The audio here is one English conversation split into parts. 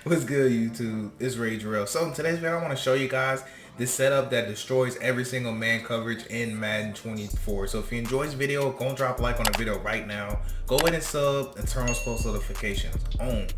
What's good, YouTube? It's Ray Jarrell. So in today's video, I want to show you guys this setup that destroys every single man coverage in Madden 24. So if you enjoy this video, go and drop a like on the video right now. Go ahead and sub and turn on post notifications on.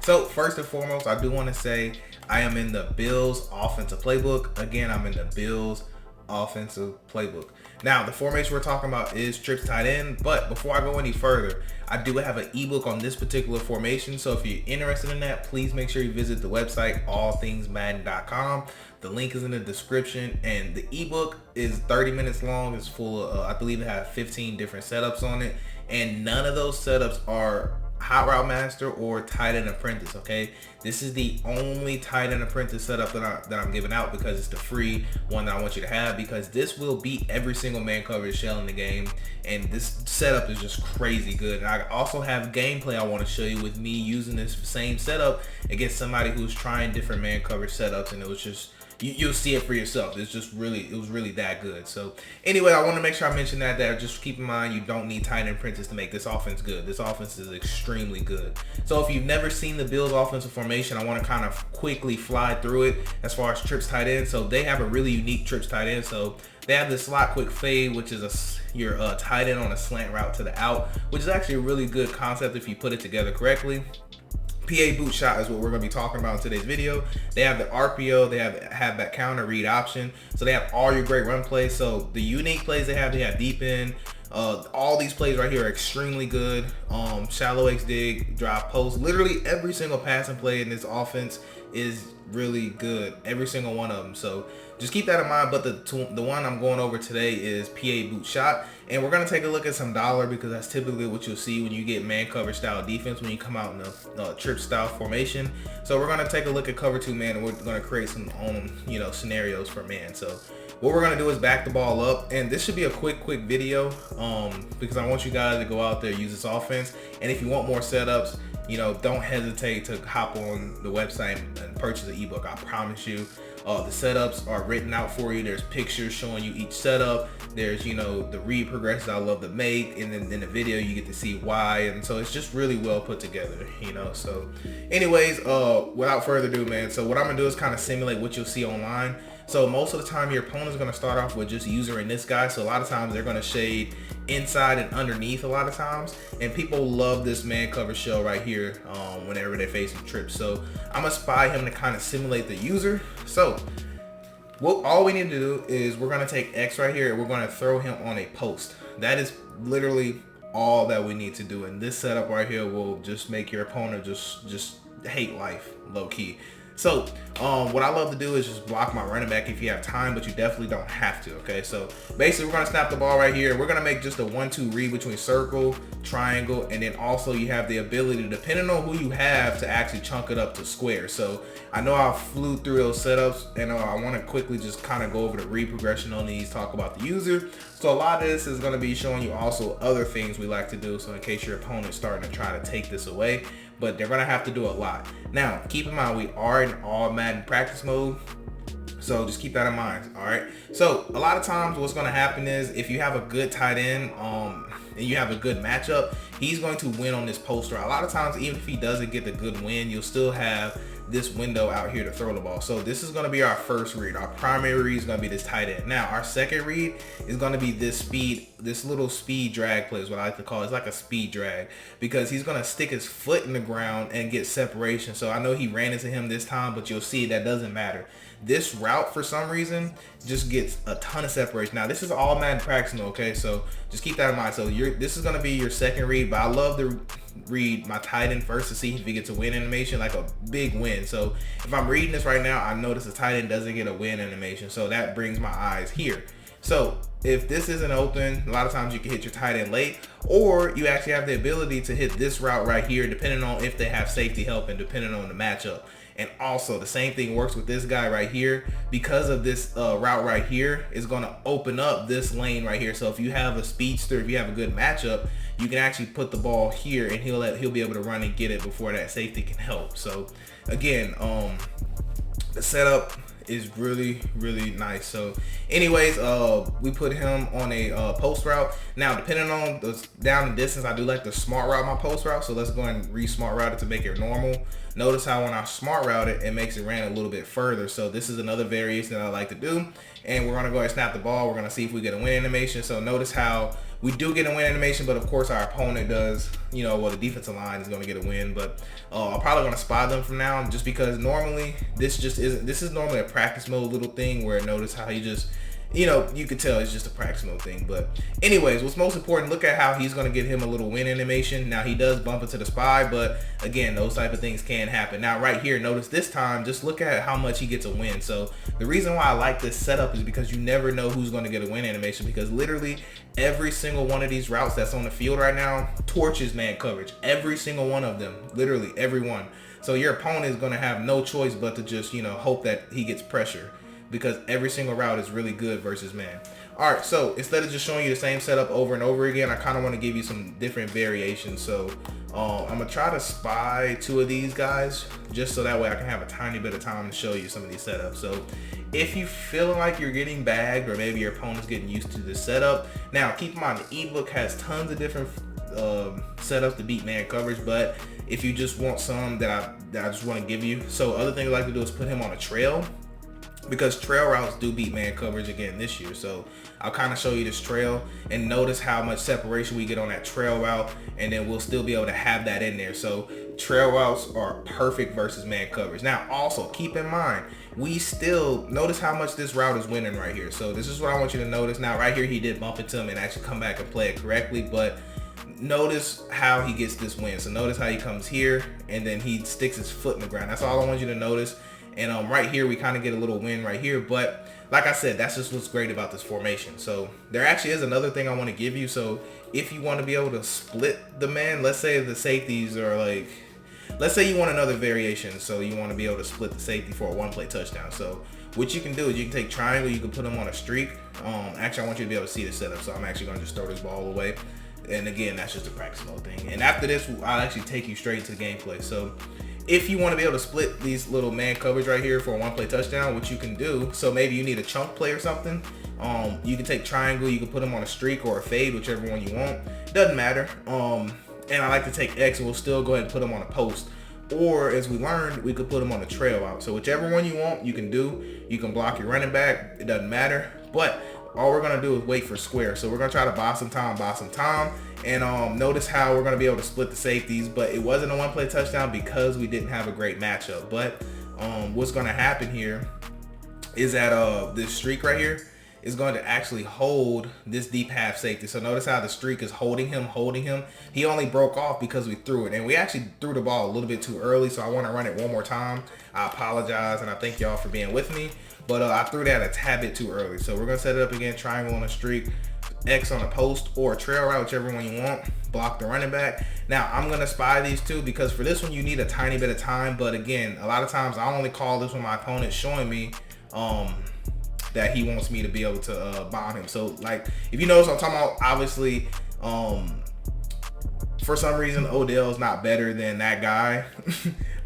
So first and foremost, I do want to say I am in the Bills offensive playbook. Again, I'm in the Bills offensive playbook. Now, the formation we're talking about is trips tight end, but before I go any further, I do have an ebook on this particular formation. So if you're interested in that, please make sure you visit the website allthingsmadden.com. The link is in the description, and the ebook is 30 minutes long. It's full of, I believe it has 15 different setups on it, and none of those setups are Hot Route Master or Tight End Apprentice. Okay, this is the only Tight End Apprentice setup that I'm giving out because it's the free one that I want you to have, because this will beat every single man coverage shell in the game, and this setup is just crazy good. And I also have gameplay I want to show you with me using this same setup against somebody who's trying different man coverage setups, and it was just, you'll see it for yourself. It's just really, it was really that good. So anyway, I want to make sure I mention that just keep in mind, you don't need tight end apprentice to make this offense good. This offense is extremely good. So if you've never seen the Bills offensive formation, I want to kind of quickly fly through it as far as trips tight end. So they have a really unique trips tight end. So they have this slot quick fade, which is your tight end on a slant route to the out, which is actually a really good concept if you put it together correctly. PA boot shot is what we're going to be talking about in today's video. They have the RPO, they have that counter read option, so they have all your great run plays. So the unique plays they have deep end. All these plays right here are extremely good. Shallow X dig, drive post, literally every single passing play in this offense is really good, every single one of them. So just keep that in mind. But the one I'm going over today is PA boot shot, and we're going to take a look at some dollar, because that's typically what you'll see when you get man coverage style defense, when you come out in a trip style formation. So we're going to take a look at cover 2 man, and we're going to create some scenarios for man. So what we're going to do is back the ball up, and this should be a quick video because I want you guys to go out there, use this offense. And if you want more setups, don't hesitate to hop on the website and purchase the ebook. I promise you, the setups are written out for you. There's pictures showing you each setup. There's, the read progressions I love to make, and then in the video you get to see why. And so it's just really well put together, So anyways, without further ado, man, so what I'm gonna do is kind of simulate what you'll see online. So most of the time your opponent's going to start off with just user and this guy. So a lot of times they're going to shade inside and underneath a lot of times. And people love this man cover shell right here whenever they're facing trips. So I'm going to spy him to kind of simulate the user. So all we need to do is we're going to take X right here and we're going to throw him on a post. That is literally all that we need to do. And this setup right here will just make your opponent just hate life, low key. So what I love to do is just block my running back if you have time, but you definitely don't have to. Okay, so basically we're gonna snap the ball right here. We're gonna make just a 1-2 read between circle, triangle, and then also you have the ability, depending on who you have, to actually chunk it up to square. So I know I flew through those setups, and I want to quickly just kind of go over the read progression on these, talk about the user. So a lot of this is going to be showing you also other things we like to do, so in case your opponent's starting to try to take this away, but they're going to have to do a lot. Now keep in mind, we are in all Madden practice mode, so just keep that in mind. All right, so a lot of times what's going to happen is if you have a good tight end and you have a good matchup, he's going to win on this post route. A lot of times, even if he doesn't get the good win, you'll still have this window out here to throw the ball. So this is going to be our first read. Our primary read is going to be this tight end. Now our second read is going to be this little speed drag play is what I like to call it. It's like a speed drag, because he's going to stick his foot in the ground and get separation. So I know he ran into him this time, but you'll see that doesn't matter. This route for some reason just gets a ton of separation. Now this is all Madden practice mode, okay? So just keep that in mind. So this is going to be your second read, but I love to read my tight end first to see if he gets a win animation, like a big win. So if I'm reading this right now, I notice the tight end doesn't get a win animation, so that brings my eyes here. So if this isn't open, a lot of times you can hit your tight end late, or you actually have the ability to hit this route right here, depending on if they have safety help and depending on the matchup. And also the same thing works with this guy right here, because of this route right here is going to open up this lane right here. So if you have a speedster, if you have a good matchup, you can actually put the ball here and he'll be able to run and get it before that safety can help. So again, the setup is really nice. So anyways, we put him on a post route. Now depending on the down and distance, I do like the smart route my post route, so let's go ahead and re-smart route it to make it normal. notice how when I smart route it, it makes it ran a little bit further. So this is another variation that I like to do. And we're gonna go ahead and snap the ball. We're gonna see if we get a win animation. So notice how we do get a win animation, but of course our opponent does, you know, well, the defensive line is gonna get a win, but I'm probably gonna spy them from now, just because normally this is normally a practice mode little thing where notice how he just, you know, you could tell it's just a practice mode thing. But anyways, what's most important, look at how he's going to get him a little win animation. Now he does bump into the spy, but again, those type of things can happen. Now right here, notice this time, just look at how much he gets a win. So the reason why I like this setup is because you never know who's going to get a win animation, because literally every single one of these routes that's on the field right now torches man coverage. Every single one of them, literally every one. So your opponent is going to have no choice but to just, you know, hope that he gets pressure, because every single route is really good versus man. All right, so instead of just showing you the same setup over and over again, I kind of want to give you some different variations. So I'm gonna try to spy two of these guys, just so that way I can have a tiny bit of time to show you some of these setups. So if you feel like you're getting bagged, or maybe your opponent's getting used to this setup, now keep in mind the ebook has tons of different setups to beat man coverage, but if you just want some that I just want to give you, so other thing I like to do is put him on a trail, because trail routes do beat man coverage again this year. So I'll kind of show you this trail and notice how much separation we get on that trail route, and then we'll still be able to have that in there. So trail routes are perfect versus man coverage. Now also keep in mind, we still notice how much this route is winning right here. So this is what I want you to notice. Now right here he did bump into him and actually come back and play it correctly, but notice how he gets this win. So notice how he comes here and then he sticks his foot in the ground. That's all I want you to notice. And right here we kind of get a little win right here, but like I said, that's just what's great about this formation. So there actually is another thing I want to give you. So if you want to be able to split the man, let's say the safeties are like, let's say you want another variation, so you want to be able to split the safety for a one-play touchdown. So what you can do is you can take triangle, you can put them on a streak. Actually I want you to be able to see the setup, so I'm actually going to just throw this ball away. And again, that's just a practice mode thing. And after this, I'll actually take you straight to the gameplay. So if you want to be able to split these little man coverage right here for a one-play touchdown, what you can do, so maybe you need a chunk play or something, you can take triangle, you can put them on a streak or a fade, whichever one you want. Doesn't matter. And I like to take X, and we'll still go ahead and put them on a post. Or as we learned, we could put them on a trail out. So whichever one you want, you can do. You can block your running back. It doesn't matter. But all we're gonna do is wait for square. So we're gonna try to buy some time. And notice how we're gonna be able to split the safeties, but it wasn't a one-play touchdown because we didn't have a great matchup. But what's gonna happen here is that this streak right here is going to actually hold this deep half safety. So notice how the streak is holding him. He only broke off because we threw it, and we actually threw the ball a little bit too early, so I want to run it one more time. I apologize, and I thank y'all for being with me, but I threw that a tad bit too early. So we're gonna set it up again, triangle on a streak, X on a post, or a trail route, whichever one you want. Block the running back. Now I'm gonna spy these two, because for this one you need a tiny bit of time, but again, a lot of times I only call this when my opponent's showing me that he wants me to be able to bomb him. So like, if you notice what I'm talking about, obviously for some reason Odell's not better than that guy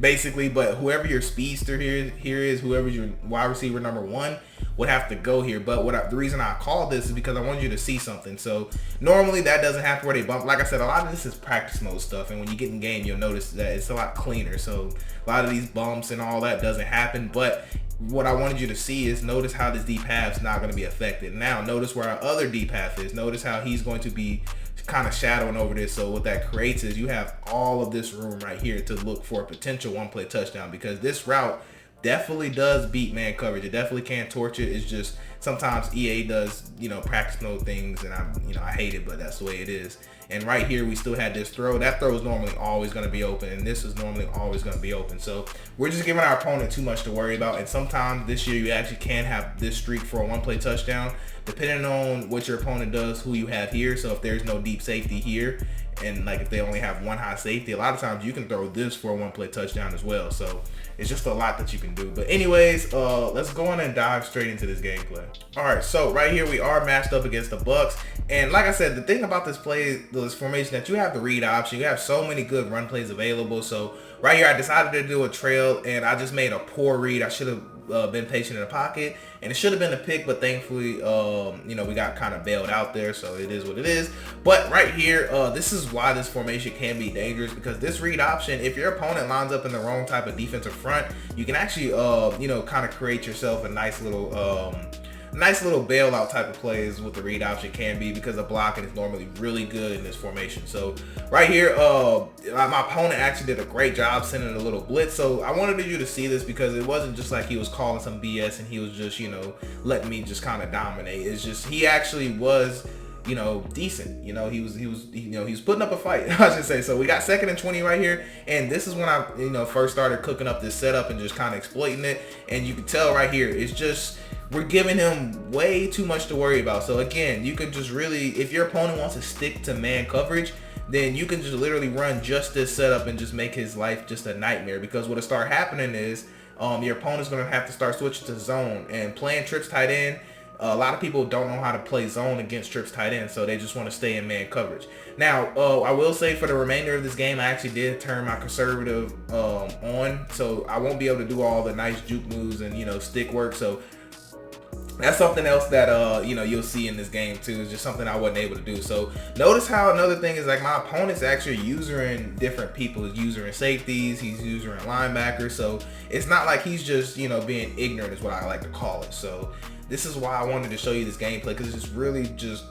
basically, but whoever your speedster here is, whoever's your wide receiver number one would have to go here. But the reason I call this is because I want you to see something. So normally that doesn't happen where they bump. Like I said, a lot of this is practice mode stuff, and when you get in game you'll notice that it's a lot cleaner. So a lot of these bumps and all that doesn't happen, but what I wanted you to see is notice how this deep half's not going to be affected. Now notice where our other deep half is. Notice how he's going to be kind of shadowing over this. So what that creates is you have all of this room right here to look for a potential one-play touchdown, because this route definitely does beat man coverage. It definitely can torch it. It's just sometimes EA does, you know, practice mode things, and I hate it, but that's the way it is. And right here we still had this throw. That throw is normally always going to be open, and this is normally always going to be open. So we're just giving our opponent too much to worry about. And sometimes this year you actually can have this streak for a one-play touchdown, depending on what your opponent does, who you have here. So if there's no deep safety here, and like if they only have one high safety, a lot of times you can throw this for a one-play touchdown as well. So it's just a lot that you can do. But anyways, let's go on and dive straight into this gameplay. All right, so right here we are matched up against the Bucks, and like I said, the thing about this formation, that you have the read option. You have so many good run plays available. So right here I decided to do a trail, and I just made a poor read. I should have been patient in the pocket, and it should have been a pick, but thankfully, you know, we got kind of bailed out there, so it is what it is. But right here, this is why this formation can be dangerous, because this read option, if your opponent lines up in the wrong type of defensive front, you can actually, you know, kind of create yourself a nice little bailout type of plays with the read option can be, because the blocking is normally really good in this formation. So right here, my opponent actually did a great job sending a little blitz. So I wanted you to see this, because it wasn't just like he was calling some BS and he was just, you know, letting me just kind of dominate. It's just, he actually was, you know, decent. You know, he was putting up a fight, I should say. So we got 2nd and 20 right here, and this is when I, you know, first started cooking up this setup and just kind of exploiting it. And you can tell right here, it's just, we're giving him way too much to worry about. So again, you can just really, if your opponent wants to stick to man coverage, then you can just literally run just this setup and just make his life just a nightmare. Because what'll start happening is your opponent's going to have to start switching to zone, and playing trips tight end. A lot of people don't know how to play zone against trips tight end, so they just want to stay in man coverage. Now, I will say for the remainder of this game, I actually did turn my conservative on, so I won't be able to do all the nice juke moves and, you know, stick work. So that's something else that you know, you'll see in this game too. It's just something I wasn't able to do. So notice how another thing is, like, my opponent's actually using different people. He's using safeties, he's using linebackers. So it's not like he's just, you know, being ignorant is what I like to call it. So this is why I wanted to show you this gameplay, because it's really just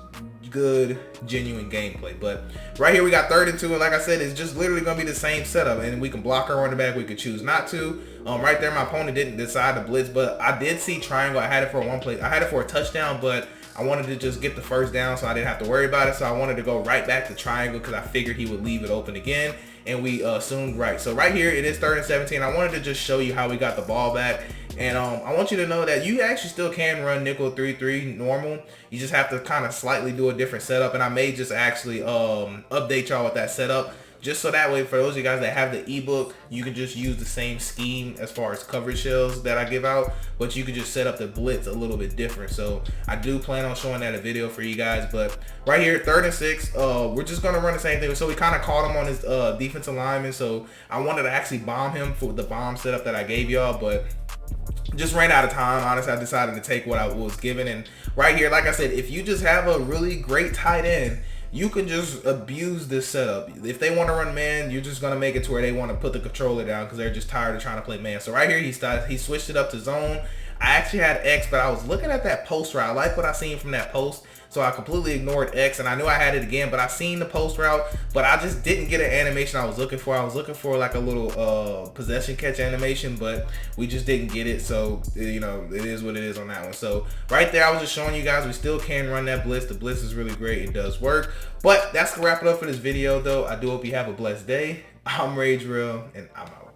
good, genuine gameplay. But right here we got 3rd and 2, and like I said, it's just literally gonna be the same setup, and we can block our running back, we could choose not to. Right there, my opponent didn't decide to blitz, but I did see triangle. I had it for one play, I had it for a touchdown, but I wanted to just get the first down so I didn't have to worry about it. So I wanted to go right back to triangle, because I figured he would leave it open again, and we assumed right. So right here it is 3rd and 17. I wanted to just show you how we got the ball back. And I want you to know that you actually still can run nickel 3-3 normal. You just have to kind of slightly do a different setup, and I may just actually update y'all with that setup, just so that way for those of you guys that have the ebook, you can just use the same scheme as far as coverage shells that I give out, but you can just set up the blitz a little bit different. So I do plan on showing that a video for you guys. But right here, 3rd and 6, we're just gonna run the same thing. So we kind of caught him on his defensive lineman, so I wanted to actually bomb him for the bomb setup that I gave y'all, but just ran out of time. Honestly, I decided to take what I was given. And right here, like I said, if you just have a really great tight end, you can just abuse this setup. If they want to run man, you're just going to make it to where they want to put the controller down, because they're just tired of trying to play man. So right here, he switched it up to zone. I actually had X, but I was looking at that post route. I like what I seen from that post, so I completely ignored X, and I knew I had it again, but I seen the post route, but I just didn't get an animation I was looking for. I was looking for like a little possession catch animation, but we just didn't get it. So, you know, it is what it is on that one. So right there, I was just showing you guys we still can run that blitz. The blitz is really great. It does work. But that's gonna wrap it up for this video, though. I do hope you have a blessed day. I'm Rage Real, and I'm out.